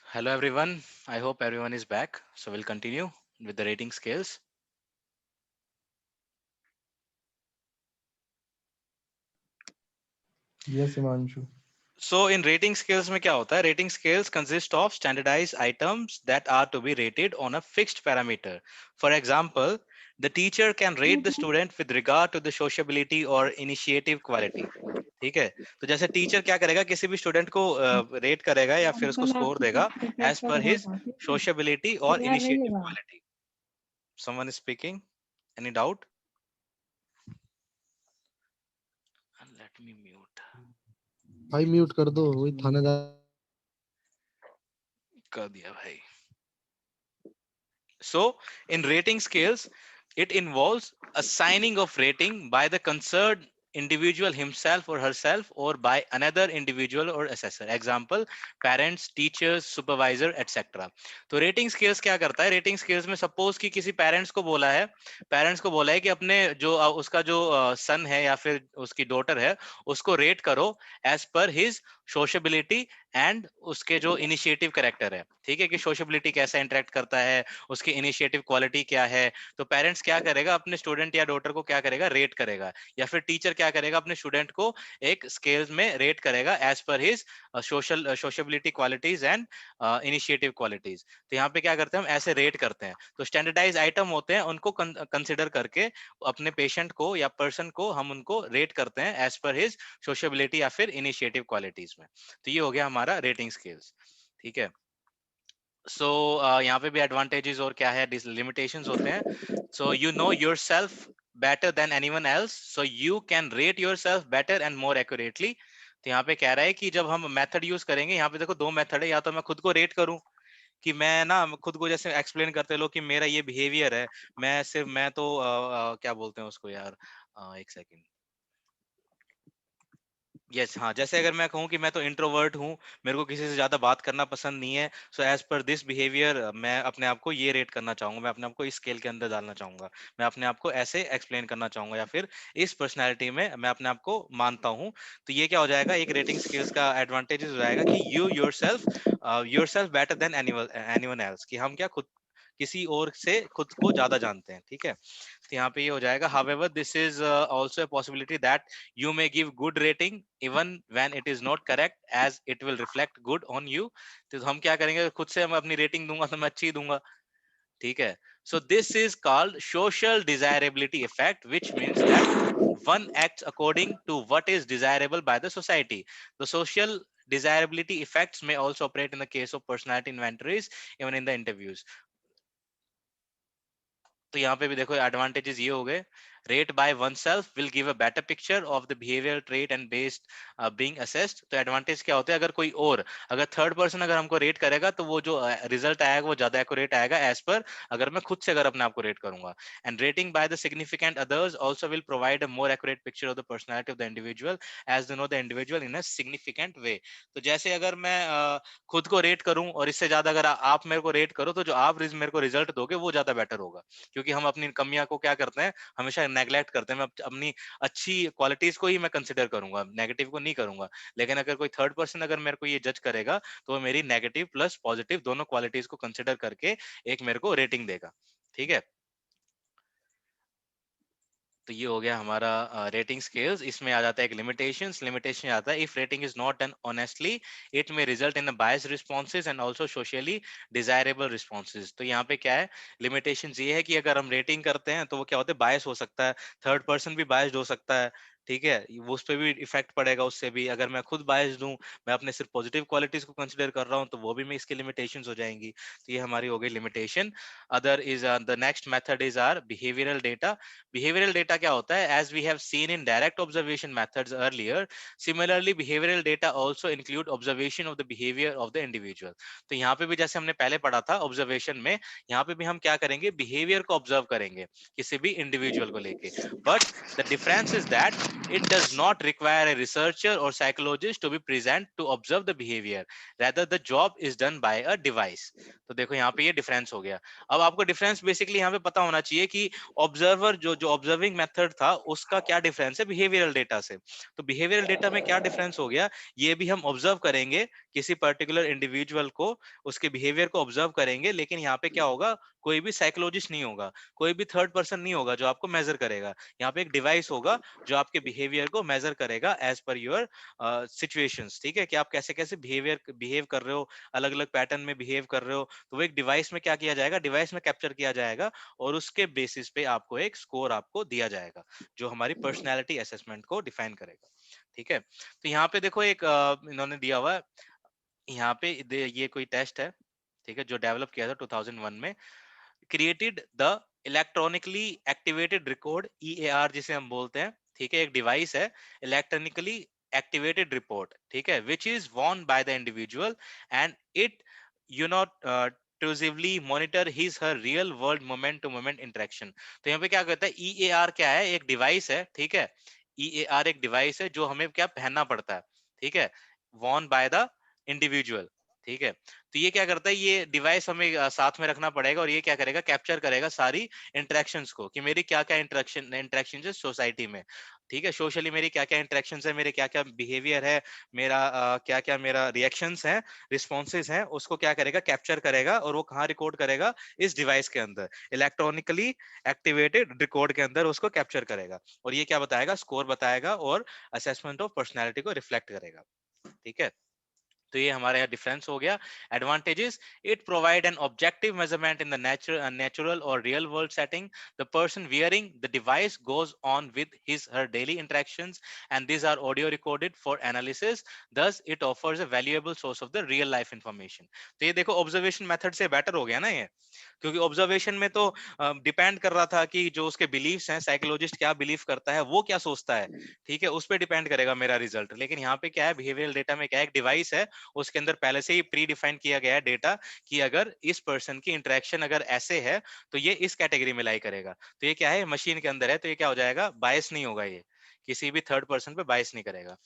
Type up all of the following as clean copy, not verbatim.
Hello everyone. I hope everyone is back. So we'll continue with the rating scales. Yes, Imanshu. So in rating scales में क्या होता है? Rating scales consist of standardized items that are to be rated on a fixed parameter. For example, the teacher can rate the student with regard to the sociability or initiative quality. ठीक है, तो जैसे teacher क्या करेगा, किसी भी student को rate करेगा या फिर उसको अंकल स्कोर आपकी देगा पिक्चर एज कैप्चर पर हो हिज जाती है सोशबिलिटी और क्लियर नहीं इनिशिएटिव लगा। Quality. Someone is speaking, any doubt? Let me mute. भाई म्यूट कर दो, वही थानेदार। कर दिया भाई. So, in rating scales, it involves assigning of rating by the concerned individual himself or herself or by another individual or assessor. Example, parents, teachers, supervisor, etc. तो rating scales क्या करता है? रेटिंग स्केल्स में suppose कि किसी parents को बोला है कि अपने जो उसका जो सन है या फिर उसकी डॉटर है उसको रेट करो एज पर हिज सोशबिलिटी एंड उसके जो इनिशिएटिव कैरेक्टर है. ठीक है, कि सोशबिलिटी कैसे इंटरेक्ट करता है, उसकी इनिशिएटिव क्वालिटी क्या है. तो पेरेंट्स क्या करेगा, अपने स्टूडेंट या डॉटर को क्या करेगा, रेट करेगा. या फिर टीचर क्या करेगा, अपने स्टूडेंट को एक स्केल्स में रेट करेगा एज पर his sociability qualities and initiative qualities. तो यहाँ पे क्या करते हैं, हम ऐसे रेट करते हैं. तो स्टैंडर्डाइज आइटम होते हैं, उनको कंसिडर करके अपने पेशेंट को या पर्सन को हम उनको रेट करते हैं एज पर हिज सोशबिलिटी या फिर इनिशिएटिव क्वालिटीज में. तो ये हो गया हमारा रेटिंग स्केल्स. ठीक है. सो यहाँ पे भी एडवांटेजेस और क्या है, लिमिटेशंस होते हैं. So you know your self better than anyone else, so you can rate yourself better and more accurately. तो यहाँ पे कह रहा है कि जब हम मेथड यूज करेंगे, यहाँ पे देखो दो मेथड है, या तो मैं खुद को रेट करूं कि मैं ना खुद को जैसे एक्सप्लेन करते लोग कि मेरा ये बिहेवियर है, मैं तो क्या बोलते हैं उसको यार, एक सेकंड. यस, हाँ, जैसे अगर मैं कहूँ कि मैं तो इंट्रोवर्ट हूँ, मेरे को किसी से ज्यादा बात करना पसंद नहीं है, so as per this behaviour मैं अपने आप को ये रेट करना चाहूंगा, मैं अपने आप को इस स्केल के अंदर डालना चाहूंगा, मैं अपने आप को ऐसे एक्सप्लेन करना चाहूंगा, या फिर इस पर्सनैलिटी में मैं अपने आप को मानता हूँ. तो ये क्या हो जाएगा, एक रेटिंग स्केल्स का एडवांटेज हो जाएगा कि you your self better than anyone else, कि हम क्या खुद किसी और से खुद को ज्यादा जानते हैं. ठीक है. तो यहाँ पे ये हो जाएगा. However, this is also a possibility that you may give good rating even when it is not correct, as it will reflect good on you. तो हम क्या करेंगे, खुद से मैं अपनी रेटिंग दूंगा तो मैं अच्छी दूंगा. ठीक है. So this is called social desirability effect, which means that one acts according to what is desirable by the society. The social desirability effects may also operate in the case of personality inventories, even in the interviews. तो यहाँ पे भी देखो advantages ये हो गए. Rate by one self will give a better picture of the behaviour trait and based being assessed. तो advantage क्या होते हैं, अगर कोई और अगर थर्ड पर्सन अगर हमको रेट करेगा तो वो जो रिजल्ट आएगा वो ज्यादा एक्यूरेट आएगा एज पर अगर मैं खुद से अगर अपने आप को रेट करूंगा. And rating by the significant others also will provide a more accurate picture of the personality of the individual as they know the individual in a significant way. तो जैसे अगर मैं खुद को रेट करूं और इससे ज्यादा अगर आप मेरे को रेट करो, तो जो आप मेरे को रिजल्ट दोगे वो ज्यादा बेटर होगा. क्योंकि हम अपनी कमियां को क्या करते हैं, हमेशा नेग्लेक्ट करते हैं. मैं अपनी अच्छी क्वालिटीज को ही मैं कंसिडर करूंगा, नेगेटिव को नहीं करूंगा. लेकिन अगर कोई थर्ड पर्सन अगर मेरे को ये जज करेगा, तो वो मेरी नेगेटिव प्लस पॉजिटिव दोनों क्वालिटीज को कंसिडर करके एक मेरे को रेटिंग देगा. ठीक है. तो ये हो गया हमारा रेटिंग स्केल्स. इसमें आ जाता है एक लिमिटेशन आता है, if rating is not done honestly it may result in bias responses and also socially desirable responses. तो यहाँ पे क्या है, लिमिटेशन ये है कि अगर हम रेटिंग करते हैं तो वो क्या होता है, बायस हो सकता है, थर्ड पर्सन भी बायस्ड हो सकता है. ठीक है, वो उस पर भी इफेक्ट पड़ेगा. उससे भी अगर मैं खुद बायस्ड हूँ, मैं अपने सिर्फ पॉजिटिव क्वालिटीज को कंसिडर कर रहा हूँ, तो वो भी मैं इसके लिमिटेशंस हो जाएंगी. तो ये हमारी हो गई limitation. Other is the next method is our behavioural data. Behavioral data क्या होता है, as we have seen in direct observation methods earlier, similarly behavioral data also include observation of the behavior of the individual. तो यहाँ पे भी जैसे हमने पहले पढ़ा था ऑब्जर्वेशन में, यहाँ पे भी हम क्या करेंगे, बिहेवियर को ऑब्जर्व करेंगे किसी भी इंडिविजुअल को लेके. But the difference is that It does not require a researcher or psychologist to be present to observe the behavior. Rather, the job is done by a device. तो देखो यहाँ पे ये डिफरेंस हो गया. अब आपको डिफरेंस बेसिकली यहाँ पे पता होना चाहिए कि ऑब्जर्वर जो जो ऑब्जर्विंग मेथड था उसका क्या डिफरेंस है बिहेवियरल डेटा से. तो बिहेवियरल डेटा में क्या डिफरेंस हो गया, ये भी हम ऑब्जर्व करेंगे किसी पर्टिकुलर इंडिविजुअल को, उसके बिहेवियर को ऑब्जर्व करेंगे, लेकिन यहाँ पे क्या होगा, कोई भी साइकोलॉजिस्ट नहीं होगा, कोई भी थर्ड पर्सन नहीं होगा जो आपको मेजर करेगा. यहाँ पे एक डिवाइस होगा जो आपके बिहेवियर को मेजर करेगा एज पर योर सिचुएशंस. ठीक है, कि आप कैसे कैसे बिहेव कर रहे हो, अलग अलग पैटर्न में बिहेव कर रहे हो, तो वो एक डिवाइस में क्या किया जाएगा, डिवाइस में कैप्चर किया जाएगा और उसके बेसिस पे आपको एक स्कोर आपको दिया जाएगा जो हमारी पर्सनैलिटी असेसमेंट को डिफाइन करेगा. ठीक है, तो यहाँ पे देखो एक इन्होंने दिया हुआ है, यहाँ पे ये कोई टेस्ट है, ठीक है, जो डेवलप किया था 2001 में. Created the electronically activated record, EAR जिसे हम बोलते हैं. ठीक है, एक डिवाइस है, इलेक्ट्रॉनिकली एक्टिवेटेड रिपोर्ट. ठीक है, which is worn by the individual and it you not intrusively monitor his her real world moment to moment interaction. तो यहाँ पे क्या कहता है, ईएआर क्या है, एक डिवाइस है. ठीक है, ईएआर एक डिवाइस है जो हमें क्या पहनना पड़ता है. ठीक है, वॉन बाय द इंडिविजुअल. ठीक है, तो ये क्या करता है, ये डिवाइस हमें साथ में रखना पड़ेगा और ये क्या करेगा, कैप्चर करेगा सारी इंटरेक्शंस को कि मेरी क्या क्या इंटरेक्शन है सोसाइटी में. ठीक है, सोशली मेरी क्या क्या इंटरेक्शंस है, मेरे क्या क्या बिहेवियर है, मेरा क्या क्या मेरा रिएक्शंस है, रिस्पॉन्सेज हैं, उसको क्या करेगा, कैप्चर करेगा और वो कहाँ रिकॉर्ड करेगा, इस डिवाइस के अंदर, इलेक्ट्रॉनिकली एक्टिवेटेड रिकॉर्ड के अंदर उसको कैप्चर करेगा और ये क्या बताएगा, स्कोर बताएगा और असेसमेंट ऑफ पर्सनैलिटी को रिफ्लेक्ट करेगा. ठीक है, तो ये हमारे यहाँ डिफरेंस हो गया. Advantages, it provide an objective measurement in the natural और real world setting. The person wearing the device goes on with his her daily interactions and these are audio recorded for analysis. Thus it offers a valuable source of the real life information. तो ये देखो observation method से better हो गया ना ये, क्योंकि observation में तो डिपेंड कर रहा था कि जो उसके बिलीव्स हैं, साइकोलॉजिस्ट क्या बिलीव करता है, वो क्या सोचता है. ठीक है, उस पर डिपेंड करेगा मेरा रिजल्ट. लेकिन यहाँ पे क्या है, बिहेवियरल डेटा में क्या है, एक डिवाइस है, उसके अंदर पहले से ही प्री डिफाइन किया गया है डेटा कि अगर इस पर्सन की इंटरेक्शन अगर ऐसे है तो ये इस कैटेगरी में लाई करेगा. तो ये क्या है, मशीन के अंदर है, तो ये क्या हो जाएगा, बायस नहीं होगा, ये किसी भी थर्ड पर्सन पे बायस नहीं करेगा.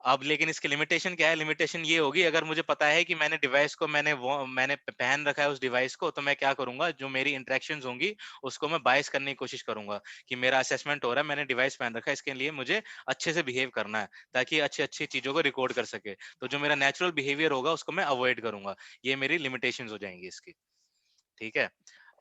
अब लेकिन इसकी लिमिटेशन क्या है, लिमिटेशन ये होगी, अगर मुझे पता है कि मैंने डिवाइस को मैंने पहन रखा है उस डिवाइस को, तो मैं क्या करूंगा, जो मेरी इंटरेक्शंस होंगी उसको मैं बायस करने की कोशिश करूंगा कि मेरा असेसमेंट हो रहा है, मैंने डिवाइस पहन रखा है, इसके लिए मुझे अच्छे से बिहेव करना है ताकि अच्छी अच्छी चीजों को रिकॉर्ड कर सके. तो जो मेरा नेचुरल बिहेवियर होगा उसको मैं अवॉइड करूंगा. ये मेरी लिमिटेशन हो जाएंगी इसकी. ठीक है,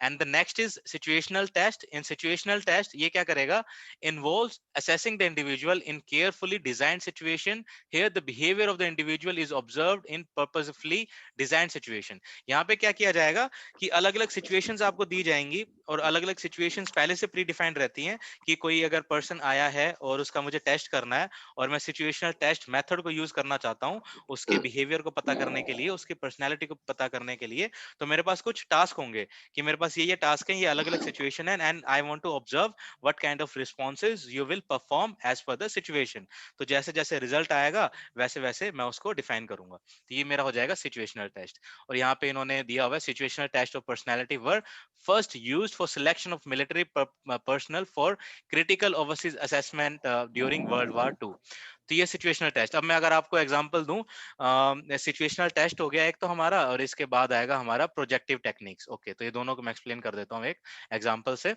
and the next is situational test. In situational test ये क्या करेगा, involves assessing the individual in carefully designed situation. Here the behaviour of the individual is observed in purposefully designed situation. यहाँ पे क्या किया जाएगा कि अलग अलग सिचुएशंस आपको दी जाएंगी और अलग अलग सिचुएशंस पहले से प्री डिफाइंड रहती हैं कि कोई अगर पर्सन आया है और उसका मुझे टेस्ट करना है और मैं सिचुएशनल टेस्ट मेथड को यूज करना चाहता हूँ उसके बिहेवियर को पता करने के लिए, उसकी पर्सनैलिटी को पता करने के लिए, तो मेरे पास कुछ टास्क होंगे कि मेरे पास ये टास्क है, ये अलग अलग सिचुएशन है and I want to observe what kind of responses you will perform as per the situation. तो जैसे जैसे रिजल्ट आएगा वैसे वैसे मैं उसको डिफाइन करूंगा. तो ये मेरा हो जाएगा सिचुएशनल टेस्ट. और यहाँ पे इन्होंने दिया हुआ है, situational test of personality were first used for selection of military personnel for critical overseas assessment during world war two. तो ये सिचुएशनल टेस्ट. अब मैं अगर आपको एग्जांपल दूं, सिचुएशनल टेस्ट हो गया एक तो हमारा, और इसके बाद आएगा हमारा प्रोजेक्टिव टेक्निक्स. ओके, तो ये दोनों को मैं एक्सप्लेन कर देता हूँ एक एग्जांपल से.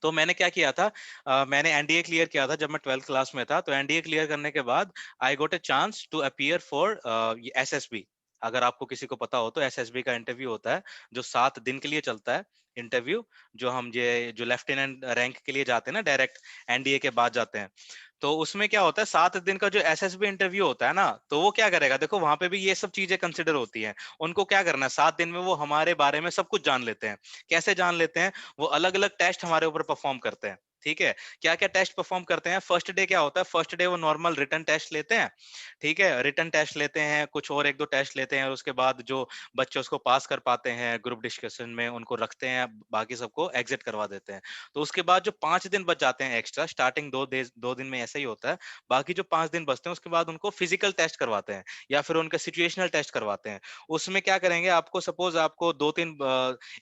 तो मैंने क्या किया था, मैंने एनडीए क्लियर किया था जब मैं 12th क्लास में था. तो एनडीए क्लियर करने के बाद I got a chance to appear for SSB. अगर आपको किसी को पता हो तो एसएसबी का इंटरव्यू होता है जो 7 दिन के लिए चलता है. इंटरव्यू जो हम ये जो लेफ्टिनेंट रैंक के लिए जाते हैं ना, डायरेक्ट एनडीए के बाद जाते हैं, तो उसमें क्या होता है, 7 दिन का जो एसएसबी इंटरव्यू होता है ना, तो वो क्या करेगा, देखो वहां पे भी ये सब चीजें कंसिडर होती हैं. उनको क्या करना है, 7 दिन में वो हमारे बारे में सब कुछ जान लेते हैं. कैसे जान लेते हैं, वो अलग अलग टेस्ट हमारे ऊपर परफॉर्म करते हैं. ठीक है, क्या क्या टेस्ट परफॉर्म करते हैं. फर्स्ट डे क्या होता है, फर्स्ट डे वो नॉर्मल रिटन टेस्ट लेते हैं. ठीक है, रिटन टेस्ट लेते हैं, कुछ और एक दो टेस्ट लेते हैं, और उसके बाद जो बच्चे उसको पास कर पाते हैं ग्रुप डिस्कशन में उनको रखते हैं, बाकी सबको एग्जिट करवा देते हैं. तो उसके बाद जो 5 दिन बच जाते हैं एक्स्ट्रा, स्टार्टिंग 2 दिन में ऐसा ही होता है, बाकी जो 5 दिन बचते हैं उसके बाद उनको फिजिकल टेस्ट करवाते हैं या फिर उनका सिचुएशनल टेस्ट करवाते हैं. उसमें क्या करेंगे, आपको सपोज आपको 2-3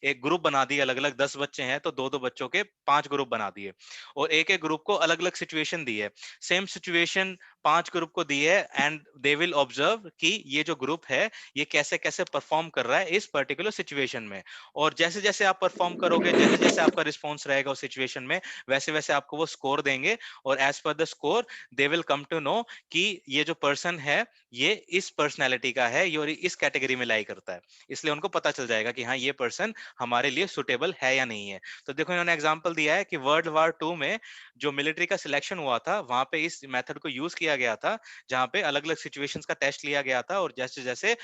एक ग्रुप बना दिए अलग अलग, 10 बच्चे हैं तो 2-2 बच्चों के 5 ग्रुप बना दिए. और एक एक ग्रुप को अलग अलग सिचुएशन दी है, सेम सिचुएशन 5 ग्रुप को दी है, एंड दे विल ऑब्जर्व कि ये जो ग्रुप है ये कैसे कैसे परफॉर्म कर रहा है इस पर्टिकुलर सिचुएशन में। और जैसे जैसे आप परफॉर्म करोगे, जैसे जैसे आपका रिस्पॉन्स रहेगा उस सिचुएशन में, वैसे वैसे आपको वो स्कोर देंगे, और as per the score they will come to know कि ये जो पर्सन है ये इस पर्सनैलिटी का है, ये और इस कैटेगरी में लाई करता है। इसलिए उनको पता चल जाएगा कि हाँ ये पर्सन हमारे लिए सुटेबल है या नहीं है। तो देखो इन्होंने एग्जांपल दिया है कि वर्ल्ड वॉर 2 में जो मिलिट्री का सिलेक्शन हुआ था वहां पे इस मेथड को यूज किया गया था, जहां पे अलग अलग सिचुएशंस का टेस्ट लिया गया था, और जैसे जैसे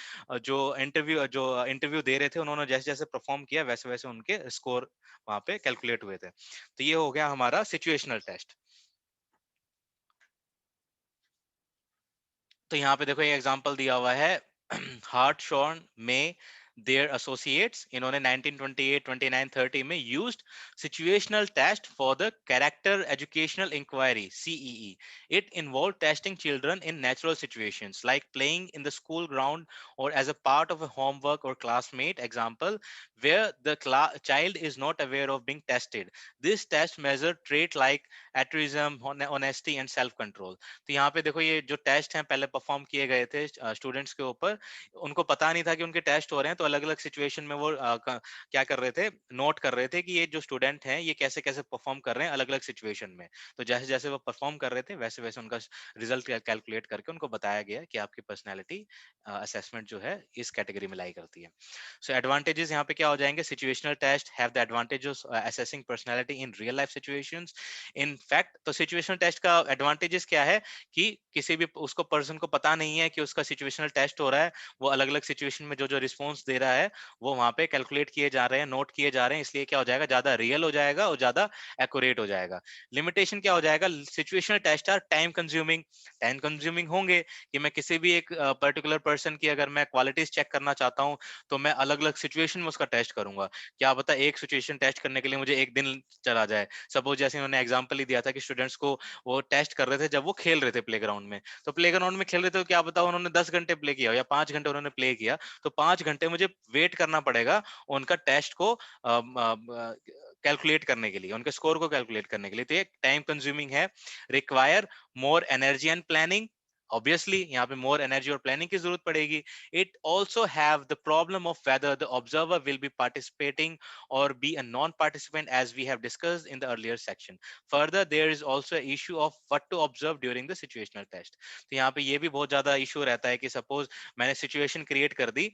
जो इंटरव्यू दे रहे थे उन्होंने जैसे जैसे परफॉर्म किया वैसे वैसे उनके स्कोर वहां पे कैलकुलेट हुए थे। तो ये हो गया हमारा सिचुएशनल टेस्ट। तो यहाँ पे देखो ये एग्जांपल दिया हुआ है हार्ट शॉर्न में देयर एसोसिएट्स, इन्होंने 1928 29 30 में used situational test for the character educational inquiry CEE. It involve testing children in natural situations like playing in the school ground और as a part of a homework और classmate example where the child is not aware of being tested. This test measure trait like altruism, honesty and self control. तो यहाँ पे देखो ये जो test हैं पहले परफॉर्म किए गए थे स्टूडेंट्स के ऊपर, उनको पता नहीं था कि उनके टेस्ट हो रहे हैं, तो अलग अलग सिचुएशन में वो क्या कर रहे थे, नोट कर रहे थे कि ये जो स्टूडेंट हैं ये कैसे कैसे परफॉर्म कर रहे हैं अलग अलग सिचुएशन में। तो जैसे जैसे वो परफॉर्म कर रहे थे वैसे वैसे उनका रिजल्ट कैलकुलेट करके उनको बताया गया कि आपकी पर्सनैलिटी असेसमेंट जो है इस कैटेगरी में लाई करती है। सो एडवांटेजेस यहाँ पे क्या हो जाएंगे, situational test have the advantage of assessing personality in real life situations. In fact तो सिचुएशनल टेस्ट का एडवांटेजेस क्या है कि किसी भी उसको पर्सन को पता नहीं है कि उसका सिचुएशनल टेस्ट हो रहा है, वो अलग अलग सिचुएशन में जो जो रिस्पॉन्स दे रहा है वो वहां पे कैलकुलेट किए जा रहे हैं, नोट किए जा रहे हैं, इसलिए क्या हो जाएगा, ज्यादा रियल हो जाएगा और ज्यादा एक्यूरेट हो जाएगा। लिमिटेशन क्या हो जाएगा, situational test are time consuming, time consuming होंगे कि मैं किसी भी एक पर्टिकुलर पर्सन की अगर मैं क्वालिटीज चेक करना चाहता हूँ तो मैं अलग अलग सिचुएशन में उसका टेस्ट करूंगा। क्या पता एक सिचुएशन टेस्ट करने के लिए मुझे एक दिन चला जाए। सपोज जैसे उन्होंने एग्जांपल ही दिया था कि स्टूडेंट्स को वो टेस्ट कर रहे थे जब वो खेल रहे थे प्लेग्राउंड में, तो प्लेग्राउंड में खेल रहे थे, तो क्या पता उन्होंने 10 घंटे प्ले किया या 5 घंटे उन्होंने प्ले किया, तो 5 घंटे मुझे वेट करना पड़ेगा उनका टेस्ट को कैलकुलेट करने के लिए, उनके स्कोर को कैलकुलेट करने के लिए। तो ये टाइम कंज्यूमिंग है, require more energy and planning, obviously यहाँ पे मोर एनर्जी और प्लानिंग की जरूरत पड़ेगी। It also have the problem of whether the observer will be participating और be a non participant as we have discussed in the earlier section. Further there is also issue of what to observe during the situational test. तो यहाँ पे ये भी बहुत ज्यादा issue रहता है कि सपोज मैंने सिचुएशन क्रिएट कर दी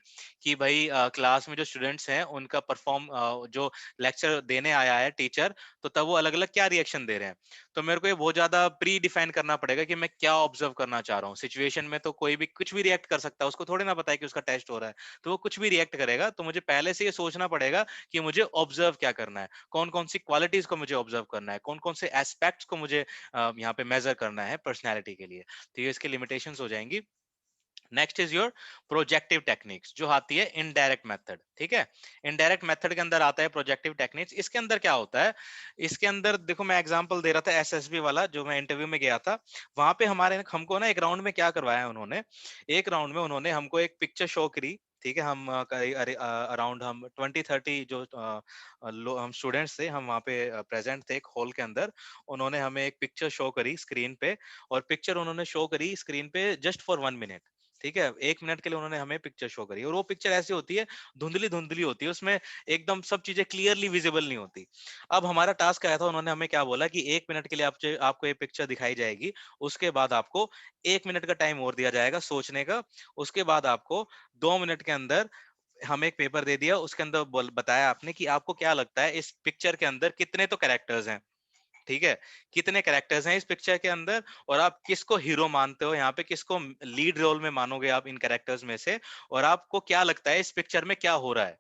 कि भाई क्लास में जो स्टूडेंट्स हैं उनका परफॉर्म जो लेक्चर देने आया है टीचर, तो तब वो अलग अलग क्या रिएक्शन दे रहे हैं, तो मेरे को ये बहुत ज्यादा प्री डिफाइन करना पड़ेगा कि मैं क्या ऑब्जर्व करना चाह रहा हूँ। सिचुएशन में तो कोई भी कुछ भी रिएक्ट कर सकता है, उसको थोड़ी ना पता है कि उसका टेस्ट हो रहा है, तो वो कुछ भी रिएक्ट करेगा। तो मुझे पहले से ये सोचना पड़ेगा कि मुझे ऑब्जर्व क्या करना है, कौन कौन सी क्वालिटीज को मुझे ऑब्जर्व करना है, कौन कौन से एस्पेक्ट्स को मुझे यहाँ पे मेजर करना है पर्सनैलिटी के लिए। तो ये इसकी लिमिटेशंस हो जाएंगी। Next is your projective techniques, जो आती है इनडायरेक्ट मेथड। ठीक है, इनडायरेक्ट मेथड के अंदर आता है प्रोजेक्टिव टेक्निक्स। इसके अंदर क्या होता है, इसके अंदर देखो मैं एग्जांपल दे रहा था एसएसबी वाला, जो मैं इंटरव्यू में गया था, वहां पे हमारे हमको ना एक राउंड में क्या करवाया उन्होंने, एक राउंड में उन्होंने हमको एक पिक्चर शो करी। ठीक है, हम अराउंड हम 20-30 जो हम स्टूडेंट्स थे, हम वहाँ पे प्रेजेंट थे एक हॉल के अंदर। उन्होंने हमें एक पिक्चर शो करी स्क्रीन पे, और पिक्चर उन्होंने शो करी स्क्रीन पे जस्ट फॉर 1 मिनट। ठीक है, 1 मिनट के लिए उन्होंने हमें पिक्चर शो करी, और वो पिक्चर ऐसी होती है, धुंधली धुंधली होती है, उसमें एकदम सब चीजें क्लियरली विजिबल नहीं होती। अब हमारा टास्क आया था, उन्होंने हमें क्या बोला कि 1 मिनट के लिए आपको ये पिक्चर दिखाई जाएगी, उसके बाद आपको 1 मिनट का टाइम और दिया जाएगा सोचने का। उसके बाद आपको 2 मिनट के अंदर हमें एक पेपर दे दिया, उसके अंदर बताया आपने कि आपको क्या लगता है इस पिक्चर के अंदर कितने तो कैरेक्टर्स हैं। ठीक है, कितने कैरेक्टर्स हैं इस पिक्चर के अंदर, और आप किसको हीरो मानते हो, यहाँ पे किसको लीड रोल में मानोगे आप इन कैरेक्टर्स में से, और आपको क्या लगता है इस पिक्चर में क्या हो रहा है,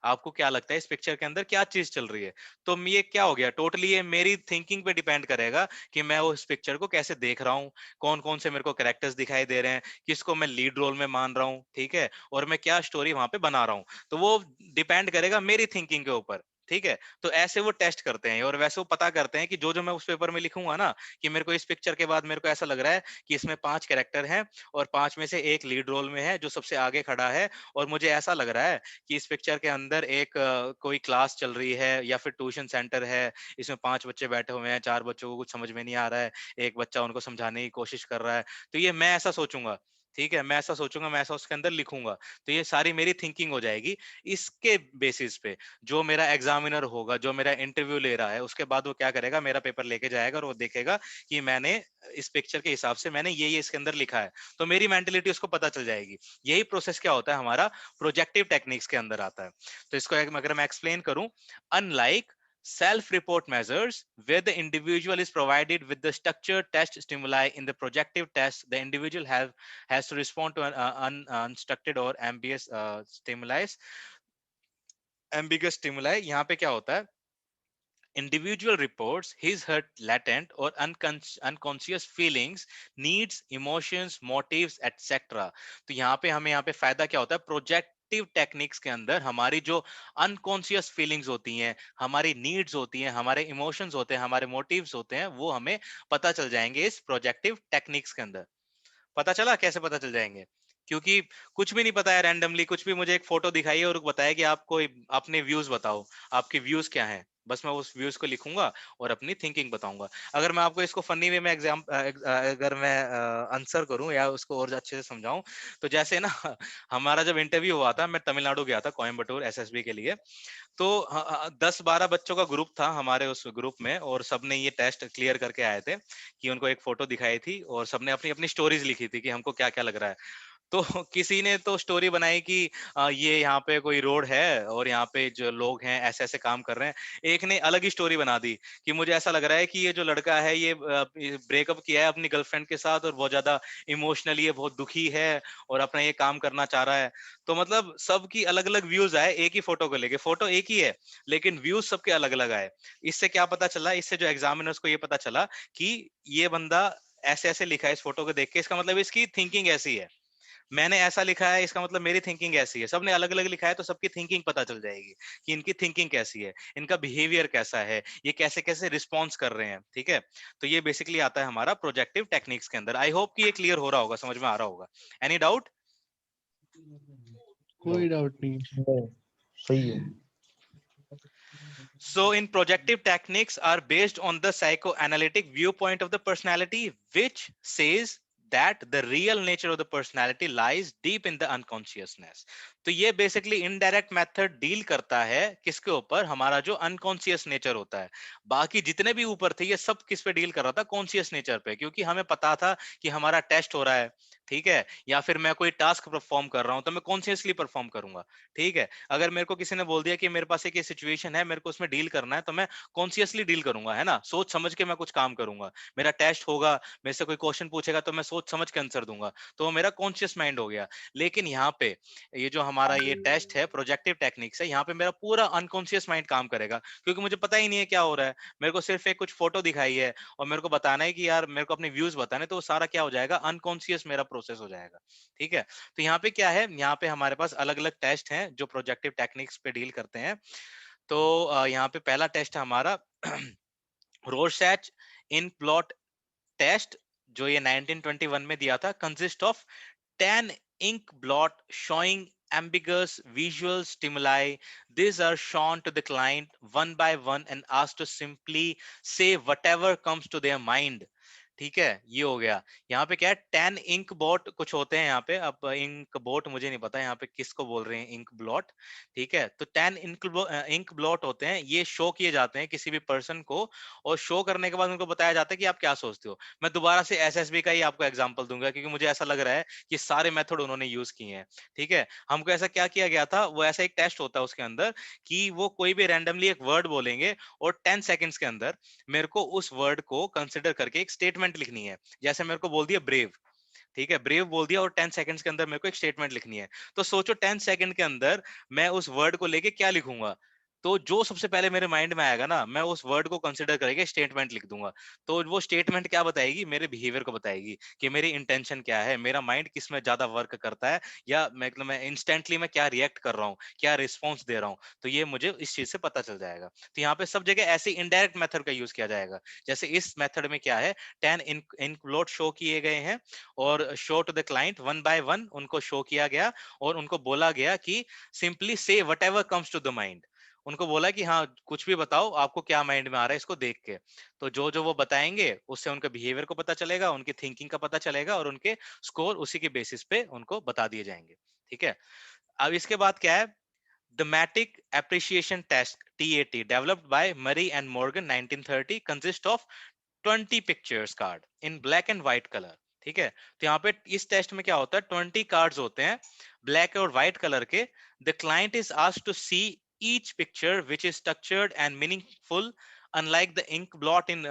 आपको क्या लगता है इस पिक्चर के अंदर क्या चीज चल रही है। तो ये क्या हो गया, टोटली ये मेरी थिंकिंग पे डिपेंड करेगा कि मैं वो इस पिक्चर को कैसे देख रहा हूँ, कौन कौन से मेरे को कैरेक्टर्स दिखाई दे रहे हैं, किसको मैं लीड रोल में मान रहा हूँ। ठीक है, और मैं क्या स्टोरी वहां पे बना रहा हूँ, तो वो डिपेंड करेगा मेरी थिंकिंग के ऊपर। ठीक है, तो ऐसे वो टेस्ट करते हैं और वैसे वो पता करते हैं कि जो जो मैं उस पेपर में लिखूंगा ना, कि मेरे को इस पिक्चर के बाद मेरे को ऐसा लग रहा है कि इसमें 5 कैरेक्टर हैं और 5 में से एक लीड रोल में है जो सबसे आगे खड़ा है, और मुझे ऐसा लग रहा है कि इस पिक्चर के अंदर एक कोई क्लास चल रही है या फिर ट्यूशन सेंटर है, इसमें 5 बच्चे बैठे हुए हैं, 4 बच्चों को कुछ समझ में नहीं आ रहा है, एक बच्चा उनको समझाने की कोशिश कर रहा है, तो ये मैं ऐसा सोचूंगा, ठीक है, मैं ऐसा सोचूंगा, मैं ऐसा उसके अंदर लिखूंगा, तो ये सारी मेरी थिंकिंग हो जाएगी। इसके बेसिस पे जो मेरा एग्जामिनर होगा, जो मेरा इंटरव्यू ले रहा है, उसके बाद वो क्या करेगा, मेरा पेपर लेके जाएगा और वो देखेगा कि मैंने इस पिक्चर के हिसाब से मैंने ये इसके अंदर लिखा है, तो मेरी मेंटेलिटी उसको पता चल जाएगी। यही प्रोसेस क्या होता है हमारा प्रोजेक्टिव टेक्निक्स के अंदर आता है। तो इसको अगर मैं एक्सप्लेन करूं, unlike self-report measures where the individual is provided with the structured test stimuli in the projective test, the individual has to respond to an unstructured or ambiguous stimuli। यहाँ पे क्या होता है, individual reports his her latent or unconscious feelings, needs, emotions, motives, etc। तो यहाँ पे हमें यहाँ पे फायदा क्या होता है, प्रोजेक्टिव टेक्निक्स के अंदर हमारी जो अनकॉन्शियस फीलिंग्स होती हैं, हमारी नीड्स होती हैं, हमारे इमोशंस होते हैं, हमारे मोटिव्स होते हैं, वो हमें पता चल जाएंगे इस प्रोजेक्टिव टेक्निक्स के अंदर। पता चला कैसे पता चल जाएंगे, क्योंकि कुछ भी नहीं पता है, रैंडमली कुछ भी मुझे एक फोटो दिखाई है और बताया कि आपको अपने व्यूज बताओ, आपके व्यूज क्या हैं, बस मैं उस व्यूज को लिखूंगा और अपनी थिंकिंग बताऊंगा। अगर मैं आपको इसको फनी वे में अगर मैं आंसर करूं या उसको और अच्छे से समझाऊं, तो जैसे ना हमारा जब इंटरव्यू हुआ था, मैं तमिलनाडु गया था, कोयम्बटूर एसएसबी के लिए। तो 10-12 बच्चों का ग्रुप था हमारे उस ग्रुप में, और सबने ये टेस्ट क्लियर करके आए थे कि उनको एक फोटो दिखाई थी और सबने अपनी अपनी स्टोरीज लिखी थी कि हमको क्या क्या लग रहा है। तो किसी ने तो स्टोरी बनाई कि ये यहाँ पे कोई रोड है और यहाँ पे जो लोग हैं ऐसे ऐसे काम कर रहे हैं। एक ने अलग ही स्टोरी बना दी कि मुझे ऐसा लग रहा है कि ये जो लड़का है ये ब्रेकअप किया है अपनी गर्लफ्रेंड के साथ और बहुत ज्यादा इमोशनली ये बहुत दुखी है और अपना ये काम करना चाह रहा है। तो मतलब सबकी अलग अलग व्यूज आए एक ही फोटो को लेके, फोटो एक ही है लेकिन व्यूज सबके अलग अलग आए। इससे क्या पता चला, इससे जो एग्जामिनर्स को ये पता चला कि ये बंदा ऐसे ऐसे लिखा है इस फोटो को देख के, इसका मतलब इसकी थिंकिंग ऐसी है। मैंने ऐसा लिखा है, इसका मतलब मेरी थिंकिंग ऐसी है। सबने अलग अलग लिखा है तो सबकी थिंकिंग पता चल जाएगी कि इनकी थिंकिंग कैसी है, इनका बिहेवियर कैसा है, ये कैसे कैसे रिस्पॉन्स कर रहे हैं। ठीक है, तो ये बेसिकली आता है हमारा प्रोजेक्टिव टेक्निक्स के अंदर। आई होप कि ये क्लियर हो रहा होगा, समझ में आ रहा होगा। Any doubt? कोई डाउट नहीं। नहीं, सही है। So, in projective techniques are based on the psychoanalytic viewpoint of the personality, which says that the real nature of the personality lies deep in the unconsciousness। तो ये बेसिकली इनडायरेक्ट मेथड डील करता है किसके ऊपर, हमारा जो unconscious nature होता है। बाकी जितने भी ऊपर थे ये सब किस पे डील कर रहा था, कॉन्शियस नेचर पे, क्योंकि हमें पता था कि हमारा टेस्ट हो रहा है, ठीक है, या फिर मैं कोई टास्क परफॉर्म कर रहा हूं तो मैं कॉन्शियसली परफॉर्म करूंगा। ठीक है, अगर मेरे को किसी ने बोल दिया कि मेरे पास एक सिचुएशन है, मेरे को उसमें डील करना है, तो मैं कॉन्शियसली डील करूंगा, है ना, सोच समझ के मैं कुछ काम करूंगा। मेरा टेस्ट होगा, मेरे से कोई क्वेश्चन पूछेगा तो मैं सोच समझ के आंसर दूंगा, तो वो मेरा कॉन्शियस माइंड हो गया। लेकिन यहाँ पे ये जो हमारा ये टेस्ट है प्रोजेक्टिव टेक्निक्स है, यहाँ पे मेरा पूरा अनकॉन्शियस माइंड काम करेगा, क्योंकि मुझे पता ही नहीं है क्या हो रहा है। मेरे को सिर्फ एक कुछ फोटो दिखाई है और मेरे को बताना है कि यार मेरे को अपने व्यूज बताने, तो वो सारा क्या हो जाएगा, अनकॉन्शियस मेरा प्रोसेस हो जाएगा। ठीक है, तो यहाँ पे क्या है, यहाँ पे हमारे पास अलग अलग टेस्ट हैं जो प्रोजेक्टिव टेक्निक्स पे डील करते हैं। तो यहाँ पे पहला टेस्ट है हमारा रोरसैच इन प्लॉट टेस्ट, जो ये 1921 में दिया था, consist of 10 ink blot showing ambiguous visual stimuli. These are shown to the client one by one and asked to simply say whatever comes to their mind। ठीक है, ये हो गया। यहाँ पे क्या है, 10 इंक बोट कुछ होते हैं यहाँ पे, अब इंक बोट मुझे नहीं पता यहाँ पे किसको बोल रहे हैं, इंक ब्लॉट। ठीक है, तो 10 इंक ब्लॉट होते हैं, ये शो किए जाते हैं किसी भी पर्सन को, और शो करने के बाद उनको बताया जाता है कि आप क्या सोचते हो। मैं दोबारा से एसएसबी का ही आपको एग्जांपल दूंगा क्योंकि मुझे ऐसा लग रहा है कि सारे मेथड उन्होंने यूज किए हैं। ठीक है, हमको ऐसा क्या किया गया था, वो ऐसा एक टेस्ट होता है उसके अंदर कि वो कोई भी रैंडमली एक वर्ड बोलेंगे और 10 सेकंड्स के अंदर मेरे को उस वर्ड को कंसिडर करके एक स्टेटमेंट लिखनी है। जैसे मेरे को बोल दिया ब्रेव, ठीक है, ब्रेव बोल दिया और 10 सेकंड्स के अंदर मेरे को एक स्टेटमेंट लिखनी है। तो सोचो 10 सेकंड के अंदर मैं उस वर्ड को लेके क्या लिखूंगा। तो जो सबसे पहले मेरे माइंड में आएगा ना, मैं उस वर्ड को कंसिडर करके स्टेटमेंट लिख दूंगा। तो वो स्टेटमेंट क्या बताएगी, मेरे बिहेवियर को बताएगी कि मेरी इंटेंशन क्या है, मेरा माइंड किस में ज्यादा वर्क करता है, या मतलब मैं इंस्टेंटली मैं क्या रिएक्ट कर रहा हूँ, क्या रिस्पॉन्स दे रहा हूँ। तो ये मुझे इस चीज से पता चल जाएगा। तो यहाँ पे सब जगह ऐसे इनडायरेक्ट मेथड का यूज किया जाएगा। जैसे इस मेथड में क्या है, 10 इनक्लूड शो किए गए हैं और show to the client one by one उनको शो किया गया और उनको बोला गया कि सिंपली से whatever comes to the mind. उनको बोला कि हाँ कुछ भी बताओ, आपको क्या माइंड में आ रहा है इसको देख के। तो जो जो वो बताएंगे उससे उनके बिहेवियर को पता चलेगा, उनकी थिंकिंग का पता चलेगा और उनके स्कोर उसी के बेसिस पे उनको बता दिए जाएंगे। ठीक है। अब इसके बाद क्या है, Thematic Appreciation Test TAT developed by Murray and Morgan 1930 consists of 20 pictures card in black and white color। ठीक है। तो यहाँ पे इस टेस्ट में क्या होता है, 20 कार्ड्स होते हैं ब्लैक और व्हाइट कलर के। The client is asked to see each picture which is structured and meaningful unlike the ink blot in.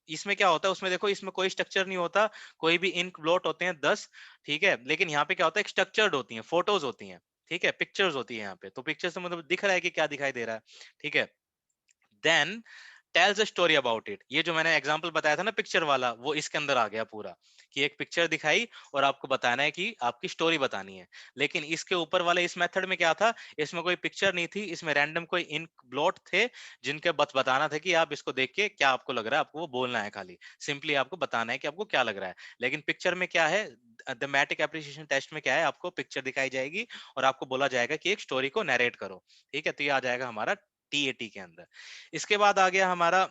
इसमें क्या होता है, उसमें देखो इसमें कोई स्ट्रक्चर नहीं होता, कोई भी इंक ब्लॉट होते हैं 10। ठीक है। लेकिन यहाँ पे क्या होता है, स्ट्रक्चर्ड होती हैं, फोटोज होती हैं। ठीक है, पिक्चर्स होती है यहाँ पे। तो पिक्चर से मतलब दिख रहा है कि क्या दिखाई दे रहा है। ठीक है। Then tells a story about it. ये जो मैंने एग्जांपल बताया था ना पिक्चर वाला, वो इसके अंदर आ गया पूरा, कि एक पिक्चर दिखाई और आपको बताना है कि आपकी स्टोरी बतानी है। लेकिन इसके ऊपर वाले इस मेथड में क्या था, इसमें कोई पिक्चर नहीं थी, इसमें रैंडम कोई इंक ब्लॉट थे जिनके बताना था कि आप इसको देख के क्या आपको लग रहा है, आपको वो बोलना है, खाली सिंपली आपको बताना है कि आपको क्या लग रहा है। लेकिन पिक्चर में क्या है, थीमेटिक एप्रिसिएशन टेस्ट में क्या है, आपको पिक्चर दिखाई जाएगी और आपको बोला जाएगा कि एक स्टोरी को नरेट करो। ठीक है। तो ये आ जाएगा हमारा टीएटी के अंदर। इसके बाद आ गया हमारा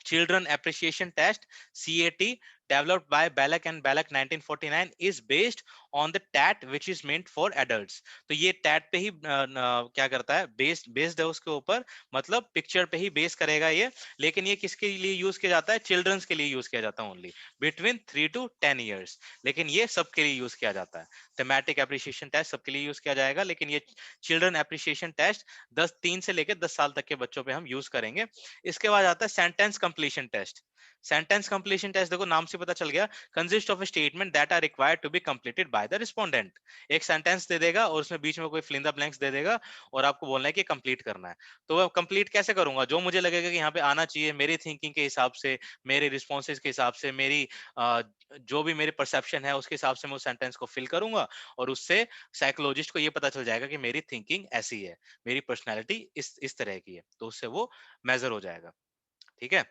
Children Appreciation Test CAT developed by Ballack and Ballack 1949 is based on the TAT which is meant for adults। तो ये TAT पे ही क्या करता है, बेस्ड है उसके ऊपर, मतलब पिक्चर पे ही बेस करेगा ये। लेकिन ये किसके लिए यूज किया जाता है, चिल्ड्रंस के लिए यूज किया जाता है, ओनली बिटवीन 3 to 10 years। लेकिन ये सबके लिए यूज किया जाता है। थीमेटिक एप्रिसिएशन टेस्ट सबके लिए यूज किया जाएगा, लेकिन ये चिल्ड्रन एप्रिसिएशन टेस्ट 3 से लेकर 10 साल तक के बच्चों पे हम यूज करेंगे। इसके बाद आता है sentence completion test. Sentence completion test देखो नाम से पता चल गया, consist of a statement that are required to be completed by the respondent. एक सेंटेंस दे देगा और उसमें बीच में कोई फिल इन द ब्लैंक्स दे देगा और आपको बोलना है कि कंप्लीट करना है। तो वो कंप्लीट कैसे करूंगा, जो मुझे लगेगा कि यहाँ पे आना चाहिए मेरी थिंकिंग के हिसाब से, मेरे रिस्पॉन्सेज के हिसाब से, मेरी जो भी मेरी परसेप्शन है उसके हिसाब से मैं उस सेंटेंस को फिल करूंगा। और उससे साइकोलॉजिस्ट को ये पता चल जाएगा कि मेरी थिंकिंग ऐसी है, मेरी पर्सनैलिटी इस तरह की है। तो उससे वो मेजर हो जाएगा। ठीक है।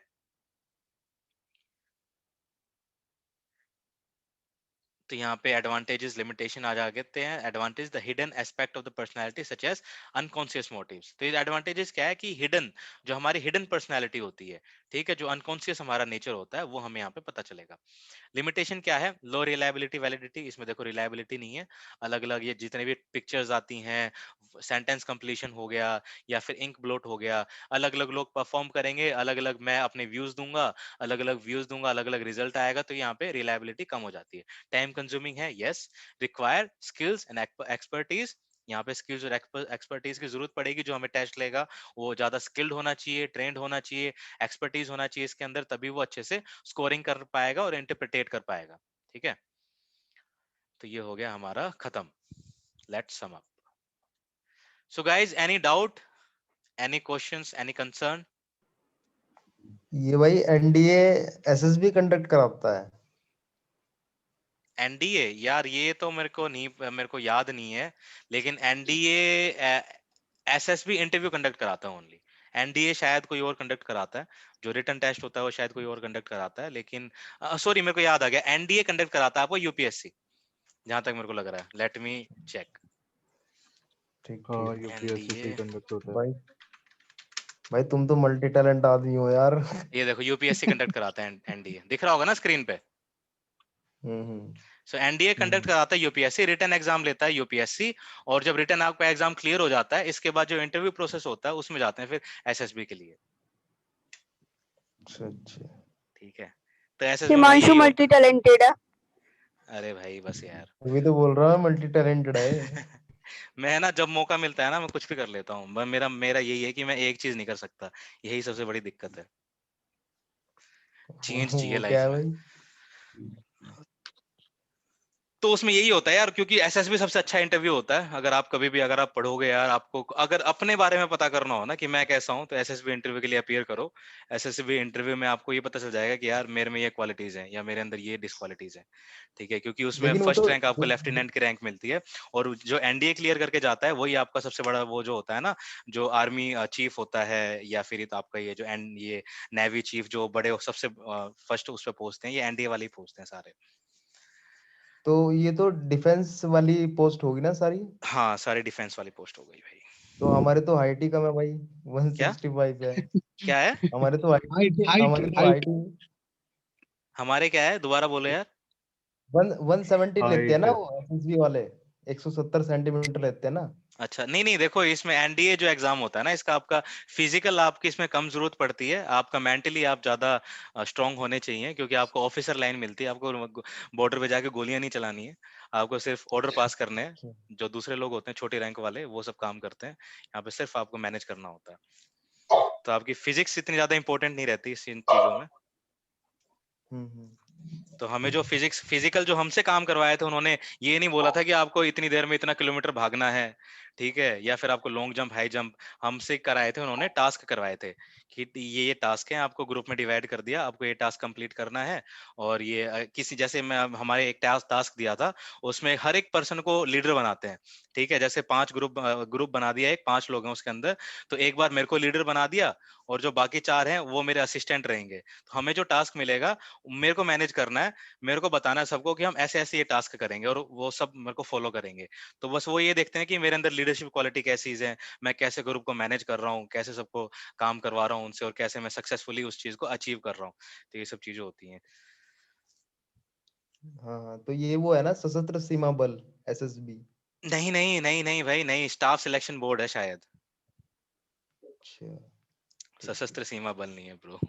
तो यहाँ पे एडवांटेजेस लिमिटेशन आ जाते हैं। Advantage, the hidden aspect of the personality such as unconscious motives. तो ये एडवांटेजेस क्या है कि हिडन, जो हमारी हिडन पर्सनालिटी होती है, ठीक है, जो अनकॉन्शियस हमारा नेचर होता है, वो हमें यहाँ पे पता चलेगा। लिमिटेशन क्या है, लो रिलायबिलिटी वैलिडिटी। इसमें देखो रिलायबिलिटी नहीं है। अलग अलग ये जितने भी पिक्चर्स आती हैं, सेंटेंस कंप्लीशन हो गया या फिर इंक ब्लॉट हो गया, अलग अलग लोग परफॉर्म करेंगे, अलग अलग मैं अपने व्यूज दूंगा, अलग अलग रिजल्ट आएगा। तो यहाँ पे रिलायबिलिटी कम हो जाती है। टाइम कंज्यूमिंग है, yes. Require skills and expertise. यहाँ पे स्किल्स और एक्सपर्टीज की जरूरत पड़ेगी। जो हमें टेस्ट लेगा वो ज्यादा स्किल्ड होना चाहिए, ट्रेंड होना चाहिए, एक्सपर्टीज होना चाहिए इसके अंदर, तभी वो अच्छे से स्कोरिंग कर पाएगा और इंटरप्रिटेट कर पाएगा। ठीक है। तो ये हो गया हमारा खत्म। Let's sum up. So guys, any doubt, any questions, any concern? ये भाई एनडीए एसएसबी कंडक्ट कराता है। एनडीए, यार ये तो मेरे को नहीं, मेरे को याद नहीं है। लेकिन एनडीए एसएसबी इंटरव्यू कंडक्ट कराता है ओनली। एनडीए शायद कोई और कंडक्ट कराता है, जो रिटन टेस्ट होता है वो शायद कोई और कंडक्ट कराता है। लेकिन सॉरी, मेरे को याद आ गया, एनडीए कंडक्ट कराता है आपको यूपीएससी, जहां तक मेरे को लग रहा है। Let me check. ठीक हाँ, ठीक। यूपीएससी से एनडीए, ही कंडक्ट होता है। भाई भाई तुम तो मल्टी टैलेंट आदमी हो यार। ये देखो यूपीएससी कंडक्ट कराता है एनडीए, दिख रहा होगा ना स्क्रीन पे। हम्म। सो एनडीए कंडक्ट कराता है यूपीएससी, रिटन एग्जाम लेता है यूपीएससी। और जब रिटन आपका एग्जाम क्लियर हो जाता है, इसके बाद जो इंटरव्यू प्रोसेस होता है उसमें जाते हैं फिर एसएसबी के लिए। अच्छा अच्छा। ठीक है। तो एसएसबी में भाई हिमांशु यही मल्टी होता टैलेंटेड है। है। अरे भाई बस यार। अभी तो बोल रहा है मल्टी टैलेंटेड है। मैं ना जब मौका मिलता है ना, मैं कुछ भी कर लेता हूँ। मेरा मेरा यही है कि मैं एक चीज नहीं कर सकता, यही सबसे बड़ी दिक्कत है। चेंज चाहिए वो क्या लाइफ है में। भाई? तो उसमें यही होता है यार, क्योंकि एसएसबी सबसे अच्छा इंटरव्यू होता है। अगर आप कभी भी अगर आप पढ़ोगे यार, आपको अगर अपने बारे में पता करना हो ना कि मैं कैसा हूँ, तो एसएसबी इंटरव्यू के लिए अपीयर करो। एसएसबी इंटरव्यू में आपको ये पता चल जाएगा कि यार मेरे में ये क्वालिटीज हैं या मेरे अंदर ये डिसक्वालिटीज हैं, ठीक है, क्योंकि उसमें लेकिन वो फर्स्ट तो रैंक आपको लेफ्टिनेंट की रैंक मिलती है। और जो एनडीए क्लियर करके जाता है वही आपका सबसे बड़ा वो जो होता है ना, जो आर्मी चीफ होता है, या फिर आपका ये जो एंड ये नेवी चीफ, जो बड़े सबसे फर्स्ट उस पर पहुंचते हैं, ये एनडीए वाले ही पहुंचते हैं सारे। तो ये तो डिफेंस वाली पोस्ट होगी ना सारी। हाँ, सारी डिफेंस वाली पोस्ट हो गई भाई। तो हमारे तो हाइट ही कम है भाई, क्या 165 है। क्या है? हमारे तो हाइट हाइट हाइट हमारी तो हाइट हाइट ही हमारे क्या है, दोबारा बोलो यार। 170 लेते हैं हाइट ना वो एसएसबी वाले, 170 सेंटीमीटर लेते हैं ना। अच्छा, नहीं नहीं, देखो इसमें एनडीए जो एग्जाम होता है ना, इसका आपका फिजिकल आपकी इसमें कम जरूरत पड़ती है, आपका मेंटली आप ज्यादा स्ट्रांग होने चाहिए, क्योंकि आपको ऑफिसर लाइन मिलती है, आपको बॉर्डर पे जाके गोलियां नहीं चलानी है, आपको सिर्फ ऑर्डर पास करने हैं। अच्छा। जो दूसरे लोग होते हैं छोटी रैंक वाले, वो सब काम करते हैं, यहाँ पे सिर्फ आपको मैनेज करना होता है। तो आपकी फिजिक्स इतनी ज्यादा इंपॉर्टेंट नहीं रहती इन चीजों में। तो हमें जो फिजिकल जो हमसे काम करवाए थे, उन्होंने ये नहीं बोला था कि आपको इतनी देर में इतना किलोमीटर भागना है, ठीक है, या फिर आपको लॉन्ग जंप हाई जंप। हमसे कराए थे उन्होंने, टास्क करवाए थे कि ये टास्क है, आपको ग्रुप में डिवाइड कर दिया, आपको ये टास्क कंप्लीट करना है। और ये किसी जैसे मैं हमारे एक टास्क दिया था, उसमें हर एक पर्सन को लीडर बनाते हैं, ठीक है, जैसे 5 ग्रुप बना दिया, एक 5 लोग हैं उसके अंदर, तो एक बार मेरे को लीडर बना दिया, और जो बाकी 4 हैं वो मेरे असिस्टेंट रहेंगे। तो हमें जो टास्क मिलेगा मेरे को मैनेज करना है, मेरे को बताना है सबको कि हम ऐसे ऐसे ये टास्क करेंगे, और वो सब मेरे को फॉलो करेंगे। तो बस वो ये देखते हैं कि मेरे अंदर लीडरशिप क्वालिटी कैसी है, मैं कैसे ग्रुप को मैनेज कर रहा हूँ, कैसे सबको काम करवा रहा हूँ उनसे, और कैसे मैं सक्सेसफुली उस चीज को अचीव कर रहा हूँ। तो ये सब चीजें होती हैं। हाँ हाँ, तो ये वो है ना सशस्त्र सीमा बल, एसएसबी। नहीं नहीं नहीं नहीं भाई, नहीं, स्टाफ सिलेक्शन बोर्ड है शायद। अच्छा, ठीक ठीक। सशस्त्र सीमा बल नहीं है ब्रो।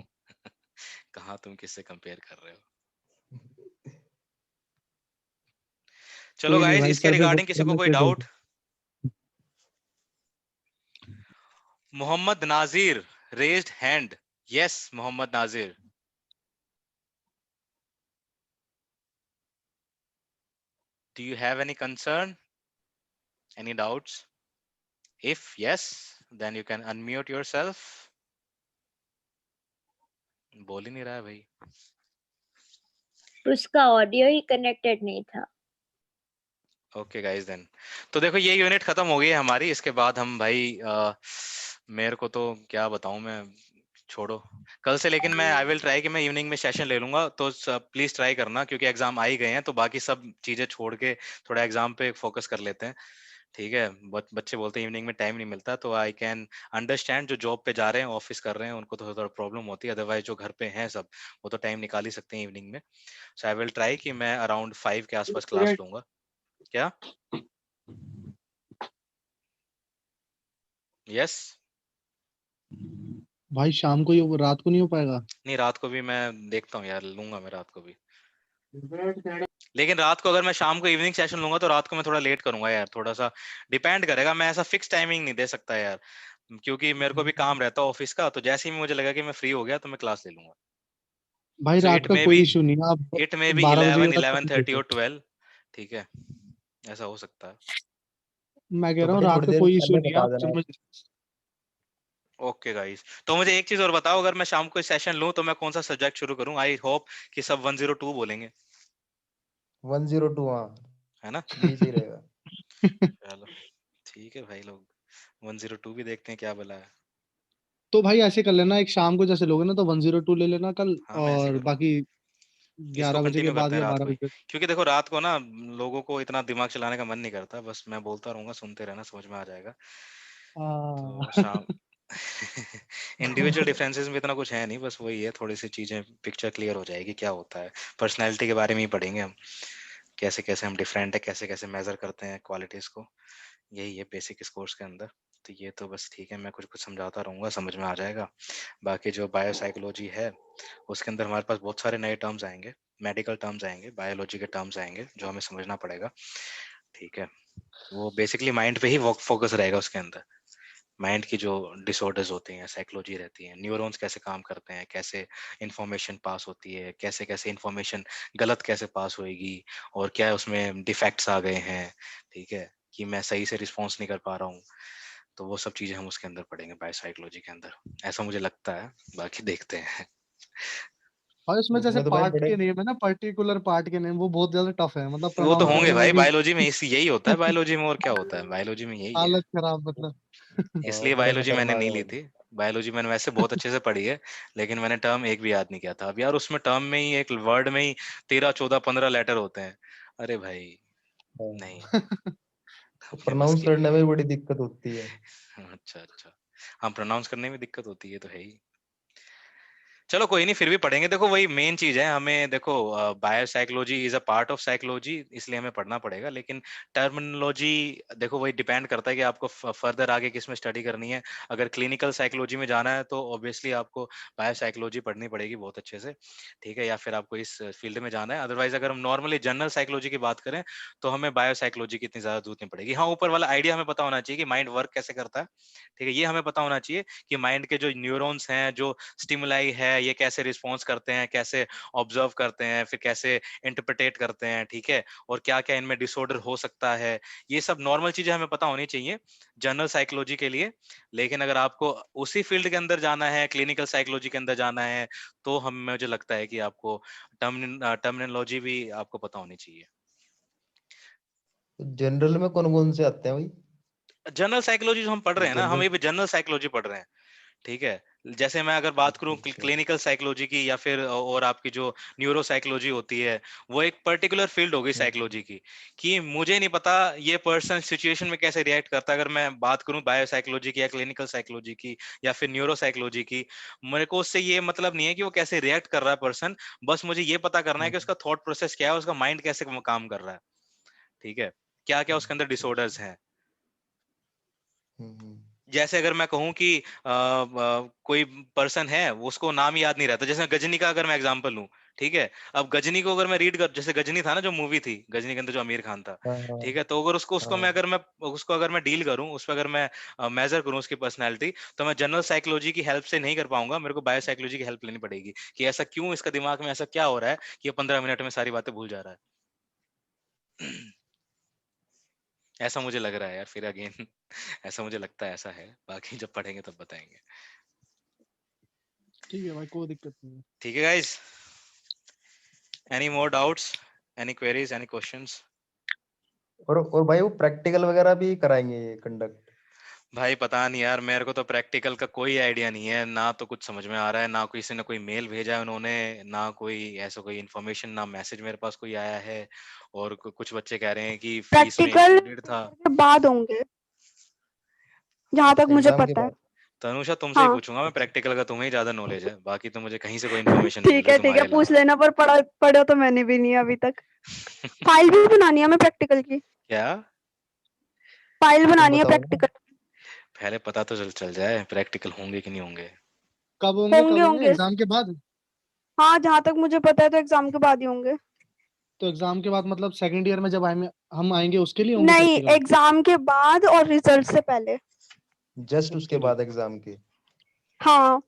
कहाँ तुम किससे कंपेयर कर रहे हो? चलो कोई नहीं गाइज, भाई, इसके सर पे रिगार्डिंग किसी को बोल कोई पे बोल। Doubt? Mohammed Nazir raised hand. Yes, Mohammed Nazir, do you have any concern, any doubts? If yes, then you can unmute yourself. बोल ही नहीं रहा है भाई। उसका ऑडियो ही कनेक्टेड नहीं था। ओके गाइस देन, तो देखो ये यूनिट खत्म हो गई है हमारी। इसके बाद हम भाई मेरे को तो क्या बताऊं मैं, छोड़ो कल से। लेकिन मैं आई विल ट्राई कि मैं इवनिंग में सेशन ले लूंगा, तो प्लीज ट्राई करना, क्योंकि एग्जाम आ ही गए हैं, तो बाकी सब चीजें छोड़ के थोड़ा एग्जाम पे फोकस कर लेते हैं, ठीक है। बच्चे बोलते हैं इवनिंग में टाइम नहीं मिलता, तो आई कैन अंडरस्टैंड, जो जॉब पे जा रहे हैं, ऑफिस कर रहे हैं, उनको तो थोड़ा प्रॉब्लम होती है, अदरवाइज जो घर पे हैं सब, वो तो टाइम निकाल ही सकते हैं इवनिंग में। सो आई विल ट्राई कि मैं अराउंड 5 के आसपास क्लास लूंगा। क्या? यस। भाई शाम को ये रात को नहीं हो पाएगा। नहीं, रात को भी मैं देखता हूँ यार, लूंगा मैं रात को भी। लेकिन रात को अगर मैं शाम को इवनिंग सेशन लूंगा, तो रात को मैं थोड़ा लेट करूंगा यार, थोड़ा सा डिपेंड करेगा, मैं ऐसा फिक्स टाइमिंग नहीं दे सकता यार, क्योंकि मेरे को भी काम रहता है ऑफिस का। तो जैसे ही मुझे लगा कि मैं फ्री हो गया, तो मैं क्लास ले लूंगा। भाई सो रात का कोई इशू नहीं है, आप इट मे बी 12 बजे 11, तक कर 11:30 लीजिए। और 12, ठीक है, ऐसा हो सकता है। मैं कह तो रहा हूँ भाई रात थोड़ी का देर कोई इशू पहले नहीं है, बता आप देना। समझ। ओके गाइस, तो मुझे एक चीज और बताओ, अगर मैं शाम को सेशन लूं, तो मैं कौन सा सब्जेक्ट शुरू करूं? आई होप कि सब 102 बोलेंगे, 102, हाँ है ना? यही सही रहेगा। चलो ठीक है भाई, लोग 102 भी देखते हैं क्या भला है। तो भाई ऐसे कर लेना, एक शाम को जैसे लोगे ना तो 102 ले लेना कल, हाँ, मैं ऐसे ही और करूंगा, बाकी इसको 11 बजे के कंटिन्यू बाद करते हैं या रात बारह को ही, बजे क्योंकि देखो रात को ना लोगों को इतना दिमाग चलाने का मन नहीं करता, बस मैं बोलता रहूंगा, सुनते रहना, समझ में आ जाएगा। तो हाँ। शाम इंडिविजुअल डिफरेंसेस में इतना कुछ है नहीं, बस वही है, थोड़ी सी चीजें पिक्चर क्लियर हो जाएगी क्या होता है। पर्सनैलिटी के बारे में ही पढ़ेंगे हम, कैसे कैसे हम डिफरेंट है, कैसे कैसे मेजर करते हैं क्वालिटीज को, यही है बेसिक इस कोर्स के अंदर। तो ये तो बस ठीक है, मैं कुछ कुछ समझाता रहूंगा, समझ में आ जाएगा। बाकी जो बायोसाइकोलॉजी है, उसके अंदर हमारे पास बहुत सारे नए टर्म्स आएंगे, मेडिकल टर्म्स आएंगे, बायोलॉजी के टर्म्स आएंगे, जो हमें समझना पड़ेगा, ठीक है। वो बेसिकली माइंड पे ही फोकस रहेगा उसके अंदर, माइंड की जो डिसऑर्डर्स होते हैं, साइकोलॉजी रहती है, न्यूरॉन्स कैसे काम करते हैं, कैसे इंफॉर्मेशन पास होती है, कैसे कैसे इंफॉर्मेशन गलत कैसे पास होएगी, और क्या उसमें डिफेक्ट्स आ गए हैं, ठीक है, कि मैं सही से रिस्पॉन्स नहीं कर पा रहा हूँ। तो वो सब चीजें हम उसके अंदर पढ़ेंगे बायोसाइकोलॉजी के अंदर, ऐसा मुझे लगता है, बाकी देखते हैं। और इसमें जैसे उसमें तो भाई पार्ट बड़े के नेम है ना, पर्टिकुलर पार्ट के नेम, वो बहुत ज्यादा टफ है, मतलब वो तो प्रोनाउंस होंगे करने में भाई, भी बायोलॉजी में इस यही होता है, बायोलॉजी में और क्या होता है, बायोलॉजी में यही है। हालत खराब मतलब। इसलिए बड़े बायोलॉजी मैंने खतरनाक नहीं है ली भाई। थी। बायोलॉजी मैंने वैसे बहुत अच्छे से पढ़ी है, लेकिन मैंने टर्म एक भी याद नहीं किया था। अब यार उसमें टर्म में ही, एक वर्ड में ही 13 14 15 लेटर होते हैं। अरे भाई नहीं, अपने बस प्रोनाउंस की नहीं करने है में ये। भी बड़ी दिक्कत होती है। अच्छा अच्छा, हाँ प्रोनाउंस करने में दिक्कत होती है तो है ही। चलो कोई नहीं, फिर भी पढ़ेंगे। देखो वही मेन चीज है, हमें देखो biopsychology is a part of psychology, इसलिए हमें पढ़ना पड़ेगा, लेकिन टर्मिनोलॉजी देखो वही डिपेंड करता है कि आपको फर्दर आगे किस में स्टडी करनी है। अगर क्लिनिकल साइकोलॉजी में जाना है तो ऑब्वियसली आपको बायोसाइकोलॉजी पढ़नी पड़ेगी बहुत अच्छे से, ठीक है, या फिर आपको इस फील्ड में जाना है। अदरवाइज अगर हम नॉर्मली जनरल साइकोलॉजी की बात करें तो हमें बायोसाइकोलॉजी की इतनी ज्यादा जरूरत नहीं पड़ेगी। हाँ, ऊपर वाला आइडिया हमें पता होना चाहिए कि माइंड वर्क कैसे करता है, ठीक है, ये हमें पता होना चाहिए कि माइंड के जो न्यूरॉन्स हैं, जो स्टिमुलाई है, ये कैसे रिस्पॉन्स करते हैं, कैसे ऑब्जर्व करते हैं, फिर कैसे इंटरप्रिटेट करते हैं, ठीक है, और क्या क्या इनमें डिसऑर्डर हो सकता है। ये सब नॉर्मल चीजें हमें पता होनी चाहिए जनरल साइकोलॉजी के लिए। लेकिन अगर आपको उसी फील्ड के अंदर जाना है, क्लिनिकल साइकोलॉजी के अंदर जाना है, तो हम मुझे लगता है कि आपको टर्मिनोलॉजी भी आपको पता होनी चाहिए। जनरल में कौन कौन से आते हैं भाई? जनरल साइकोलॉजी जो हम पढ़ रहे हैं ना, हम जनरल। ये भी जनरल साइकोलॉजी पढ़ रहे हैं, ठीक है। जैसे मैं अगर बात करूं अच्छा। क्लिनिकल साइकोलॉजी की, या फिर और आपकी जो न्यूरो साइकोलॉजी होती है, वो एक पर्टिकुलर फील्ड हो गई हम्म, साइकोलॉजी की, कि मुझे नहीं पता ये पर्सन सिचुएशन में कैसे रिएक्ट करता है। अगर मैं बात करूं बायो साइकोलॉजी की या क्लिनिकल साइकोलॉजी की या फिर न्यूरो साइकोलॉजी की, मेरे को उससे ये मतलब नहीं है कि वो कैसे रिएक्ट कर रहा है पर्सन, बस मुझे ये पता करना है कि हम्म, उसका थॉट प्रोसेस क्या है, उसका माइंड कैसे काम कर रहा है, ठीक है, क्या क्या उसके अंदर अच्छा अच्छा। डिसऑर्डर्स हैं। हम्म। जैसे अगर मैं कहूँ कि कोई पर्सन है, वो उसको नाम याद नहीं रहता, जैसे गजनी का अगर मैं एग्जांपल लूं, ठीक है। अब गजनी को अगर मैं रीड कर, जैसे गजनी था ना जो मूवी थी, गजनी के अंदर जो आमिर खान था, हाँ हाँ ठीक है, तो अगर उसको उसको मैं हाँ। अगर मैं उसको अगर मैं डील करूं, उस पर अगर मैं मेजर करूं उसकी पर्सनैलिटी, तो मैं जनरल साइकोलॉजी की हेल्प से नहीं कर पाऊंगा, मेरे को बायो साइकोलॉजी की हेल्प लेनी पड़ेगी, कि ऐसा क्यों, इसका दिमाग में ऐसा क्या हो रहा है कि ये 15 मिनट में सारी बातें भूल जा रहा है। ऐसा मुझे लग रहा है यार, फिर अगेन ऐसा मुझे लगता है, ऐसा है, बाकी जब पढ़ेंगे तब बताएंगे। ठीक है भाई, कोई दिक्कत नहीं है। ठीक है guys, any more doubts, any queries, any questions? और भाई वो प्रैक्टिकल वगैरह भी कराएंगे ये कंडक्ट? भाई पता नहीं यार, मेरे को तो प्रैक्टिकल का कोई आइडिया नहीं है, ना तो कुछ समझ में आ रहा है, ना किसी ने कोई मेल भेजा है उन्होंने, ना कोई ऐसा कोई इन्फॉर्मेशन, ना मैसेज मेरे पास कोई आया है। और कुछ बच्चे कह रहे हैं कि फीस में प्रैक्टिकल इंक्लूडेड था। के बाद होंगे, जहां तक मुझे एग्जाम के पता है। बाद? तनुषा तुमसे ही हाँ पूछूंगा मैं, अच्छा। प्रैक्टिकल का तुम्हें ही ज्यादा नॉलेज है, बाकी तो मुझे कहीं से कोई इन्फॉर्मेशन नहीं मिल रही ठीक है तुम्हारे पूछ अलावा। लेना, पर पढ़ा तो मैंने भी नहीं अभी तक। फाइल भी बनानी है हमें प्रैक्टिकल की, क्या? फाइल तुम बनानी है बताओ ना। प्रैक्टिकल। पहले पता तो चल जाए प्रैक्टिकल होंगे कि नहीं होंगे। कब होंगे, होंगे कब होंगे? होंगे। एग्जाम के बाद? हाँ जहां तक मुझे पता है तो एग्जाम के बाद ही होंगे। तो एग्जाम के बाद मतलब सेकंड ईयर में जब हम आएंगे उसके लिए होंगे नहीं, प्रैक्टिकल? एग्जाम के बाद और रिजल्ट से पहले। जस्ट उसके उसके लिए? बाद एग्जाम के? हाँ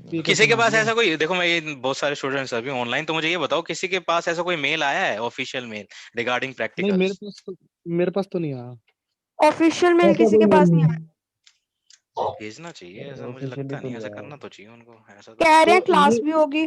ठीक है, किसी के समझ पास गया। ऐसा कोई, देखो मैं ये बहुत सारे स्टूडेंट्स अभी ऑनलाइन, तो मुझे ये बताओ किसी के पास ऐसा कोई मेल आया है, ऑफिशियल मेल रिगार्डिंग नहीं, प्रैक्टिकल्स? मेरे पास तो नहीं आया। ऑफिशियल मेल ऐसा किसी कोई के पास नहीं आया। भेजना चाहिए, ऐसा मुझे ऑफिशियली लगता तो नहीं, नहीं ऐसा आया। करना तो चाहिए उनको, ऐसा तो कह रहे तो हैं क्लास ये भी होगी।